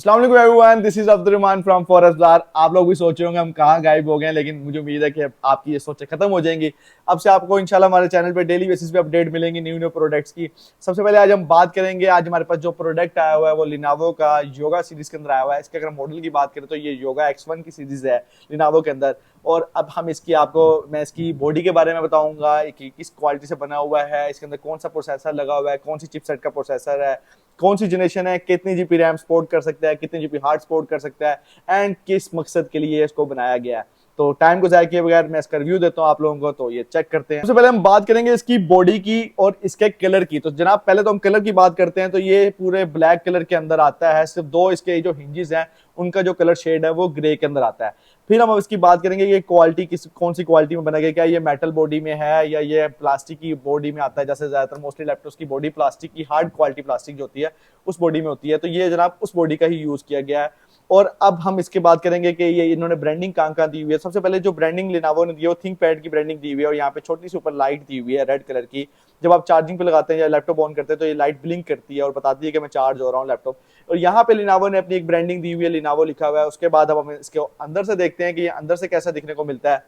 अस्सलाम वालेकुम everyone, this is Abdurrahman from forest bar. आप लोग भी सोच रहे होंगे हम कहाँ गायब हो गए, लेकिन मुझे उम्मीद है कि आपकी ये सोचें खत्म हो जाएंगी। अब से आपको इंशाल्लाह हमारे चैनल पे डेली बेसिस पे अपडेट मिलेंगी न्यू न्यू प्रोडक्ट्स की। सबसे पहले आज हम बात करेंगे, आज हमारे पास जो प्रोडक्ट आया हुआ है वो लिनावो का योगा सीरीज के अंदर आया हुआ है। इसके अगर मॉडल की बात करें तो ये योगा X1 की सीरीज है लिनावो के अंदर। और अब हम मैं इसकी बॉडी के बारे में बताऊंगा कि किस क्वालिटी से बना हुआ है, इसके अंदर कौन सा प्रोसेसर लगा हुआ है, कौन सी चिपसेट का प्रोसेसर है, कौन सी जनरेशन है, कितनी जीबी रैम सपोर्ट कर सकता है, कितनी जीबी हार्ड सपोर्ट कर सकता है एंड किस मकसद के लिए इसको बनाया गया है। तो टाइम को जाया किए बगैर मैं इसका रिव्यू देता हूं आप लोगों को, तो ये चेक करते हैं। सबसे पहले हम बात करेंगे इसकी बॉडी की और इसके कलर की। तो जनाब पहले तो हम कलर की बात करते हैं, तो ये पूरे ब्लैक कलर के अंदर आता है। सिर्फ दो इसके जो हिंजेस हैं उनका जो कलर शेड है वो ग्रे के अंदर आता है। फिर हम अब इसकी बात करेंगे ये क्वालिटी कौन सी क्वालिटी में बना गया, क्या ये मेटल बॉडी में है या ये प्लास्टिक की बॉडी में आता है। जैसे ज्यादातर मोस्टली लैपटॉप्स की बॉडी प्लास्टिक की, हार्ड क्वालिटी प्लास्टिक जो होती है उस बॉडी में होती है, तो ये जनाब उस बॉडी का ही यूज किया गया है। और अब हम इसके बात करेंगे कि ये इन्होंने ब्रांडिंग कहाँ दी हुई है। सबसे पहले जो ब्रांडिंग लिनावो ने दी है वो थिंक पैड की ब्रांडिंग दी हुई है, और यहाँ पे छोटी सी ऊपर लाइट दी हुई है रेड कलर की। जब आप चार्जिंग पे लगाते हैं या लैपटॉप ऑन करते हैं तो ये लाइट ब्लिंक करती है और बताती है कि मैं चार्ज हो रहा हूँ लैपटॉप। और यहाँ पे लिनावो ने अपनी एक ब्रांडिंग दी हुई है, लिनावो लिखा हुआ है। उसके बाद अब हम इसके अंदर से देखते हैं कि ये अंदर से कैसा दिखने को मिलता है।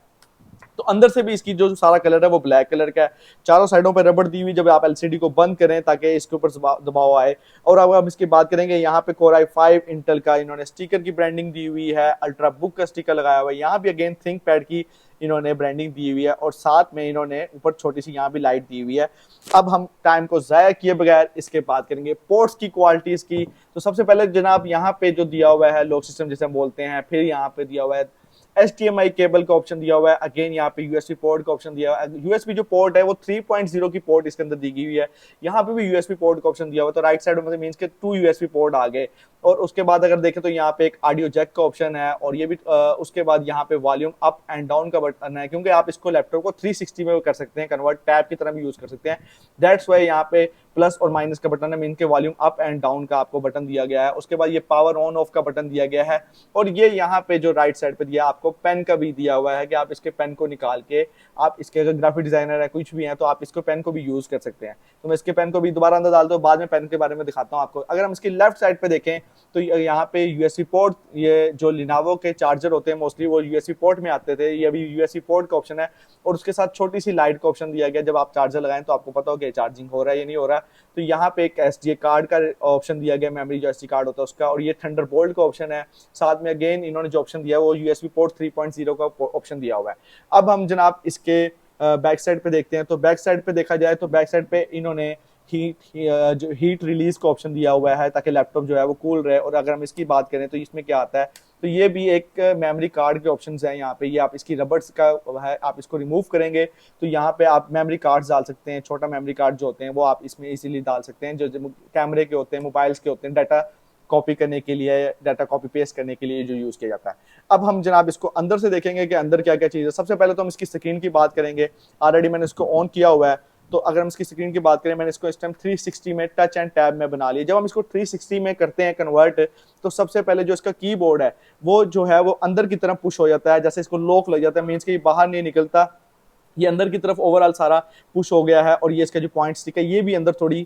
तो अंदर से भी इसकी जो सारा कलर है वो ब्लैक कलर का है। चारों साइडों पर रबड़ दी हुई जब आप एलसीडी को बंद करें ताकि इसके ऊपर दबाव आए। और अब हम इसकी बात करेंगे, यहाँ पे Core i5 इंटेल का इन्होंने स्टिकर की ब्रांडिंग दी हुई है, अल्ट्रा बुक का स्टिकर लगाया हुआ है। यहाँ भी अगेन थिंक पैड की इन्होंने ब्रांडिंग दी हुई है, और साथ में इन्होंने ऊपर छोटी सी यहाँ भी लाइट दी हुई है। अब हम टाइम को जाया किए बगैर इसके बात करेंगे पोर्ट्स की, क्वालिटीज की। तो सबसे पहले जनाब यहाँ पे जो दिया हुआ है लॉक सिस्टम जिसे हम बोलते हैं, फिर यहाँ पे दिया हुआ है HDMI केबल का ऑप्शन दिया हुआ है। अगेन यहाँ पे USB पोर्ट का ऑप्शन दिया हुआ है। USB जो पोर्ट है वो 3.0 की पोर्ट इसके अंदर दी गई हुई है। यहाँ पे भी USB पोर्ट का ऑप्शन दिया हुआ है, तो राइट साइड में मींस के 2 USB पोर्ट आ गए। और उसके बाद अगर देखें तो यहाँ पे एक ऑडियो जैक का ऑप्शन है, और ये भी उसके बाद यहाँ पे वॉल्यूम अप एंड डाउन का बटन है, क्योंकि आप इसको लैपटॉप को 360 में कर सकते हैं कन्वर्ट, टैब की तरह भी यूज कर सकते हैं। दैट्स वाई यहाँ पे प्लस और माइनस का बटन है, मीन के वॉल्यूम अप एंड डाउन का आपको बटन दिया गया है। उसके बाद ये पावर ऑन ऑफ का बटन दिया गया है। और ये यहाँ पे जो राइट साइड पे दिया आपको पेन का भी दिया हुआ है कि आप इसके पेन को निकाल के, आप इसके अगर ग्राफिक डिजाइनर है कुछ भी है तो आप इसको पेन को भी यूज कर सकते हैं। तो मैं इसके पेन को भी दोबारा अंदर डाल दूं, बाद में पेन के बारे में दिखाता हूं आपको। अगर हम इसकी लेफ्ट साइड पे देखें तो यहाँ पे यूएसबी पोर्ट, ये जो लिनावो के चार्जर होते हैं मोस्टली वो यूएसबी पोर्ट में आते थे, ये अभी यूएसबी पोर्ट का ऑप्शन है। और उसके साथ छोटी सी लाइट का ऑप्शन दिया गया, जब आप चार्जर लगाएं तो आपको पता हो कि चार्जिंग हो रहा है या नहीं हो रहा। तो यहाँ पे एक एसडी कार्ड का ऑप्शन दिया गया, मेमोरी जो एसडी कार्ड होता है उसका, और ये थंडरबोल्ट का ऑप्शन है। साथ में अगेन इन्होंने जो ऑप्शन दिया है वो यूएसबी पोर्ट 3.0 का ऑप्शन दिया हुआ है। अब हम जनाब इसके बैक साइड पे देखते हैं। तो बैक साइड पे देखा जाए तो बैक साइड पे इन्होंने जो हीट रिलीज का ऑप्शन दिया हुआ है ताकि लैपटॉप जो है वो कूल रहे। और अगर हम इसकी बात करें तो इसमें क्या आता है, तो ये भी एक मेमोरी कार्ड के ऑप्शंस हैं यहाँ पे। ये आप इसकी रबर्स का है, आप इसको रिमूव करेंगे तो यहाँ पे आप मेमोरी कार्ड डाल सकते हैं। छोटा मेमोरी कार्ड जो होते हैं वो आप इसमें इजीली डाल सकते हैं, जो कैमरे के होते हैं, मोबाइल्स के होते हैं, डाटा कॉपी करने के लिए, डाटा कॉपी पेस्ट करने के लिए जो यूज किया जाता है। अब हम जनाब इसको अंदर से देखेंगे कि अंदर क्या क्या चीज़ है। सबसे पहले तो हम इसकी स्क्रीन की बात करेंगे। ऑलरेडी मैंने इसको ऑन किया हुआ है। तो अगर हम इसकी स्क्रीन की बात करें, मैंने इसको इस टाइम 360 में टच एंड टैब में बना लिया। जब हम इसको 360 में करते हैं कन्वर्ट, तो सबसे पहले जो इसका कीबोर्ड है वो जो है वो अंदर की तरफ पुश हो जाता है, जैसे इसको लॉक लग जाता है, मीन्स कि बाहर नहीं निकलता, ये अंदर की तरफ ओवरऑल सारा पुश हो गया है। और ये इसका जो पॉइंट स्टिक है ये भी अंदर थोड़ी,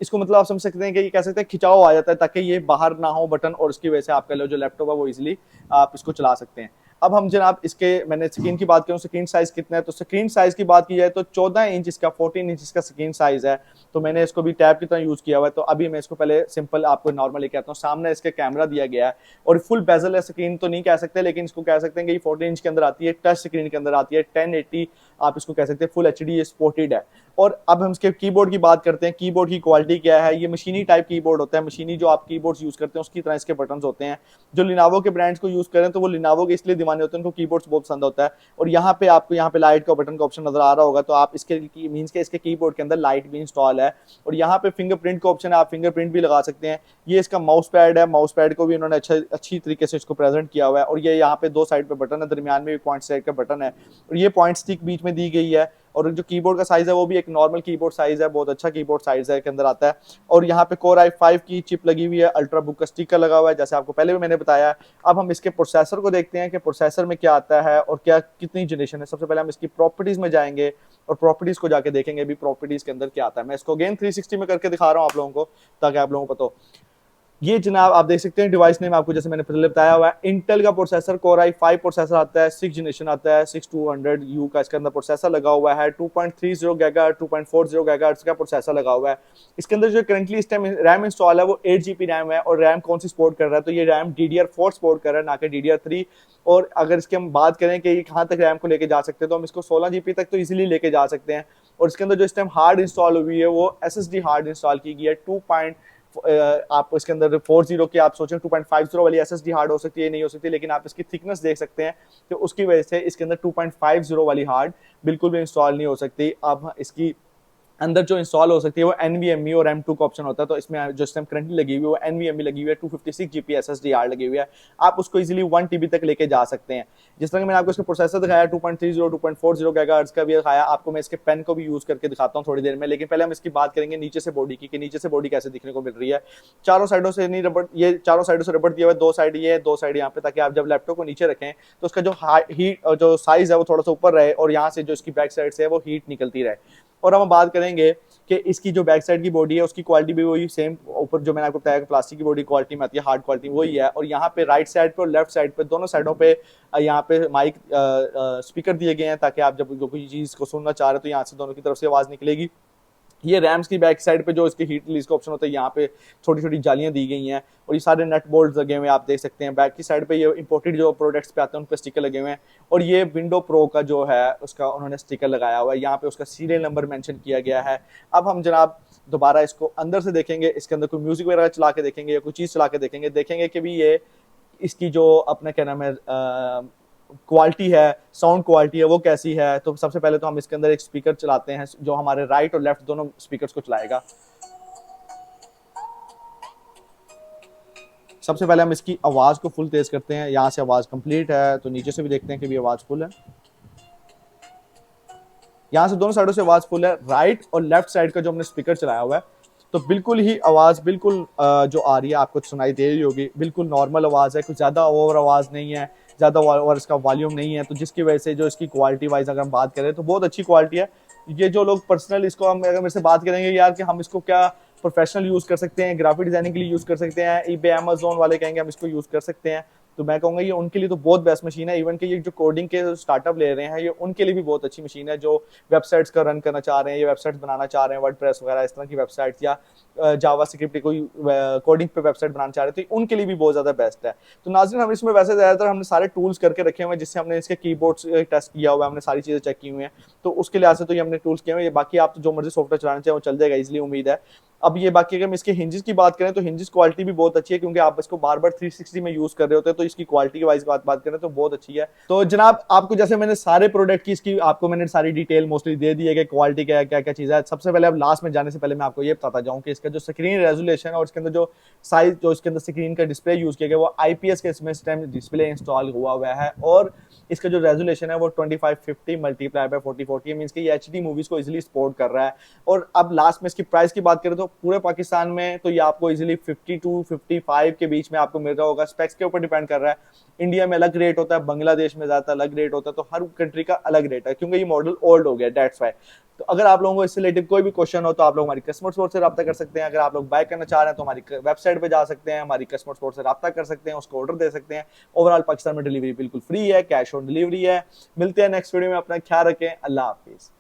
इसको मतलब आप समझ सकते हैं कि ये कह सकते हैं खिंचाव आ जाता है ताकि ये बाहर ना हो बटन, और उसकी वजह से आपका जो लैपटॉप है वो इजीली आप इसको चला सकते हैं। अब हम जनाब इसके, मैंने स्क्रीन की बात करूं स्क्रीन साइज कितना है, तो स्क्रीन साइज की बात की जाए तो 14 इंच इसका, 14 इंच इसका स्क्रीन साइज है। तो मैंने इसको भी टैब की तरह यूज किया हुआ है। तो अभी मैं इसको पहले सिंपल आपको नॉर्मल लेके आता हूँ। सामने इसके कैमरा दिया गया है, और फुल बेजल है स्क्रीन तो नहीं कह सकते, लेकिन इसको कह सकते हैं कि ये 14 इंच के अंदर आती है, टच स्क्रीन के अंदर आती है, 1080 आप इसको कह सकते हैं, फुल HD सपोर्टेड है। और अब हम इसके कीबोर्ड की बात करते हैं। कीबोर्ड की क्वालिटी क्या है, ये मशीनी टाइप कीबोर्ड होता है, मशीनी जो आप कीबोर्ड्स यूज करते हैं उसकी तरह इसके बटन्स होते हैं। जो लिनावो के ब्रांड्स को यूज करें तो वो लिनावो के इसलिए दीवाने होते हैं, उनको कीबोर्ड्स बहुत पसंद होता है। और यहाँ पे आपको यहाँ पे लाइट का बटन का ऑप्शन नजर आ रहा होगा, तो आप इसके मींस के इसके कीबोर्ड के अंदर लाइट भी इंस्टॉल है। और यहाँ पे फिंगरप्रिंट का ऑप्शन है, आप फिंगरप्रिंट भी लगा सकते हैं। ये इसका माउस पैड है, माउस पैड को भी इन्होंने अच्छी तरीके से इसको प्रेजेंट किया हुआ है। और ये यहाँ पे दो साइड पे बटन है, दरमियान में भी पॉइंट साइड का बटन है, और ये पॉइंट स्टिक बीच में दी गई है। और जो कीबोर्ड का साइज है वो भी एक नॉर्मल कीबोर्ड साइज है, बहुत अच्छा कीबोर्ड साइज है के अंदर आता है। और यहाँ पे Core i5 की चिप लगी हुई है, अल्ट्रा बुक का स्टिकर लगा हुआ है, जैसे आपको पहले भी मैंने बताया। अब हम इसके प्रोसेसर को देखते हैं कि प्रोसेसर में क्या आता है और क्या कितनी जनरेशन है। सबसे पहले हम इसकी प्रॉपर्टीज में जाएंगे और प्रॉपर्टीज को जाके देखेंगे भी प्रॉपर्टीज के अंदर क्या आता है। मैं इसको अगेन 360 में करके दिखा रहा हूँ आप लोगों को, ताकि आप लोगों को पता हो। ये जनाब आप देख सकते हैं डिवाइस नेम आपको जैसे मैंने पहले बताया हुआ है, इंटेल का प्रोसेसर Core i5 प्रोसेसर आता है, 6 जनरेशन आता है, 6200U का इसके अंदर प्रोसेसर लगा हुआ है, 2.30 गीगाहर्ट्ज 2.40 गीगाहर्ट्ज का प्रोसेसर लगा हुआ है। इसके अंदर जो करंटली इस टाइम रैम इंस्टॉल है वो 8 GB रैम है। और रैम कौन सी सपोर्ट कर रहा है, तो ये रैम DDR4 सपोर्ट कर रहा है, ना कि DDR3। और अगर इसके हम बात करें कि कहाँ तक रैम को लेके जा सकते हैं, तो हम इसको 16 GB तक तो इजीली लेके जा सकते हैं। और इसके अंदर जो इस टाइम हार्ड इंस्टॉल हुई है वो SSD हार्ड इंस्टॉल की गई है। आप इसके अंदर 40 की आप सोचें 2.50 वाली SSD हार्ड हो सकती है, नहीं हो सकती, लेकिन आप इसकी थिकनेस देख सकते हैं कि उसकी वजह से इसके अंदर 2.50 वाली हार्ड बिल्कुल भी इंस्टॉल नहीं हो सकती। अब इसकी अंदर जो इंस्टॉल हो सकती है वो NVMe और M2 का ऑप्शन होता है। तो इसमें जो सिस्टम करंटली लगी हुई है वो NVMe लगी हुई है, 256 GB SSD हार्ड लगी हुई है। आप उसको इजीली 1 TB तक लेके जा सकते हैं। जिस तरह मैंने आपको इसका प्रोसेसर दिखाया 2.30 2.40 गीगाहर्ट्ज का भी दिखाया आपको, मैं इसके पेन को भी यूज करके दिखाता हूँ थोड़ी देर में। लेकिन पहले हम इसकी बात करेंगे नीचे से बॉडी की, कि नीचे से बॉडी कैसे दिखने को मिल रही है। चारों साइडों से नहीं रबड़, ये चारों साइडों से रबड़ दिया हुआ है, 2 साइड ये है, 2 साइड यहाँ पे, ताकि आप जब लैपटॉप को नीचे रखें तो उसका जो हीट जो साइज है वो थोड़ा सा ऊपर रहे और यहाँ से जो इसकी बैक साइड से है वो हीट निकलती रहे। और हम बात करेंगे कि इसकी जो बैक साइड की बॉडी है उसकी क्वालिटी भी वही सेम, ऊपर जो मैंने आपको बताया प्लास्टिक की बॉडी क्वालिटी में आती है, हार्ड क्वालिटी वही है। और यहाँ पे राइट साइड पे और लेफ्ट साइड पे दोनों साइडों पे यहाँ पे माइक स्पीकर दिए गए हैं, ताकि आप जब कोई चीज़ को सुनना चाह रहे हो तो यहाँ से दोनों की तरफ से आवाज़ निकलेगी। ये रैम्स की बैक साइड पे जो इसके हीट रिलीज का ऑप्शन होता है, यहाँ पे छोटी छोटी जालियां दी गई हैं और ये सारे नट बोल्ट लगे हुए हैं, आप देख सकते हैं। बैक की साइड पे ये इंपोर्टेड जो प्रोडक्ट्स पे आते हैं उन पे स्टिकर लगे हुए हैं। और ये विंडो प्रो का जो है उसका उन्होंने स्टिकर लगाया हुआ है, यहाँ पे उसका सीरियल नंबर मेंशन किया गया है। अब हम जनाब दोबारा इसको अंदर से देखेंगे, इसके अंदर कोई म्यूजिक वगैरह चला के देखेंगे या कोई चीज़ चला के देखेंगे, देखेंगे कि भी ये इसकी जो अपना क्या नाम है क्वालिटी है, साउंड क्वालिटी है वो कैसी है। तो सबसे पहले तो हम इसके अंदर एक स्पीकर चलाते हैं जो हमारे राइट और लेफ्ट दोनों स्पीकर्स को चलाएगा। सबसे पहले हम इसकी आवाज़ को फुल तेज करते हैं, यहाँ से आवाज़ कंप्लीट है तो नीचे से भी देखते हैं कि भी आवाज़ फुल है। यहाँ से दोनों साइडों से आवाज़ फुल है। राइट और लेफ्ट साइड का जो हमने स्पीकर चलाया हुआ है तो बिल्कुल ही आवाज़ बिल्कुल जो आ रही है आपको सुनाई दे रही होगी, बिल्कुल नॉर्मल आवाज़ है, कुछ ज़्यादा ओवर आवाज़ नहीं है, ज़्यादा और इसका वॉल्यूम नहीं है। तो जिसकी वजह से जो इसकी क्वालिटी वाइज अगर हम बात करें तो बहुत अच्छी क्वालिटी है। ये जो लोग पर्सनल इसको हम अगर मेरे से बात करेंगे यार कि हम इसको क्या प्रोफेशनल यूज़ कर सकते हैं, ग्राफिक डिजाइनिंग के लिए यूज़ कर सकते हैं, eBay Amazon वाले कहेंगे हम इसको यूज़ कर सकते हैं, तो मैं कहूँगा ये उनके लिए तो बहुत बेस्ट मशीन है। इवन कि ये जो कोडिंग के स्टार्टअप ले रहे हैं ये उनके लिए भी बहुत अच्छी मशीन है, जो वेबसाइट्स का रन करना चाह रहे हैं, ये वेबसाइट्स बनाना चाह रहे हैं, वर्डप्रेस वगैरह इस तरह की वेबसाइट्स, या जावा स्क्रिप्ट कोई कोडिंग पे वेबसाइट बनाना चाह रहे थे, उनके लिए भी बहुत ज़्यादा बेस्ट है। तो नाज़रीन हम इसमें वैसे ज़्यादातर हमने सारे टूल्स करके रखे हुए हैं, जिससे हमने इसके कीबोर्ड्स टेस्ट किया हुआ है, हमने सारी चीज़ें चेक की हुई हैं, तो उसके लिहाज से तो ये हमने टूल्स किए हुए हैं। बाकी आप तो जो मर्जी सॉफ्टवेयर चलाना चाहें वो चल जाएगा इजीली, उम्मीद है। अब ये बाकी अगर हम इसके हिंजेस की बात करें तो हिंजेस क्वालिटी भी बहुत अच्छी है, क्योंकि आप इसको बार बार 360 में यूज कर रहे होते हैं, तो इसकी क्वालिटी की वाइज बात करें तो बहुत अच्छी है। तो जनाब आपको जैसे मैंने सारे प्रोडक्ट की इसकी आपको मैंने सारी डिटेल मोस्टली दे दी है कि क्वालिटी क्या क्या क्या चीज़ है। सबसे पहले अब लास्ट में जाने से पहले मैं आपको ये बताता जाऊँ कि इसका जो स्क्रीन रेजोल्यूशन है और इसके अंदर जो साइज जो इसके अंदर स्क्रीन का डिस्प्ले यूज किया गया वो IPS के इसमें इस टाइम डिस्प्ले इंस्टॉल हुआ है। और इसका जो रेजोल्यूशन है वो 2550 मल्टीप्लाई बाय 4040 मींस कि ये HD मूवीज को इजीली सपोर्ट कर रहा है। और अब लास्ट में इसकी प्राइस की बात करें तो पूरे पाकिस्तान में तो ये आपको इजीली 52 55 के बीच में आपको मिल रहा होगा। स्पेक्स के ऊपर डिपेंड कर रहा है, इंडिया में अलग रेट होता है, बांग्लादेश में ज्यादा अलग रेट होता है, तो हर कंट्री का अलग रेट है क्योंकि ये मॉडल ओल्ड हो गया, दैट्स व्हाई। तो अगर आप लोगों को इससे रिलेटेड कोई भी क्वेश्चन हो तो आप लोग हमारी कस्टमर सपोर्ट से रब्ता कर सकते हैं। अगर आप लोग बाय करना चाह रहे हैं तो हमारी वेबसाइट पे जा सकते हैं, हमारी कस्टमर सपोर्ट से रब्ता कर सकते हैं, उसको ऑर्डर दे सकते हैं। ओवरऑल पाकिस्तान में डिलीवरी बिल्कुल फ्री है, कैश ऑन डिलीवरी है। मिलते हैं नेक्स्ट वीडियो में, अपना ख्याल रखें, अल्लाह हाफिज।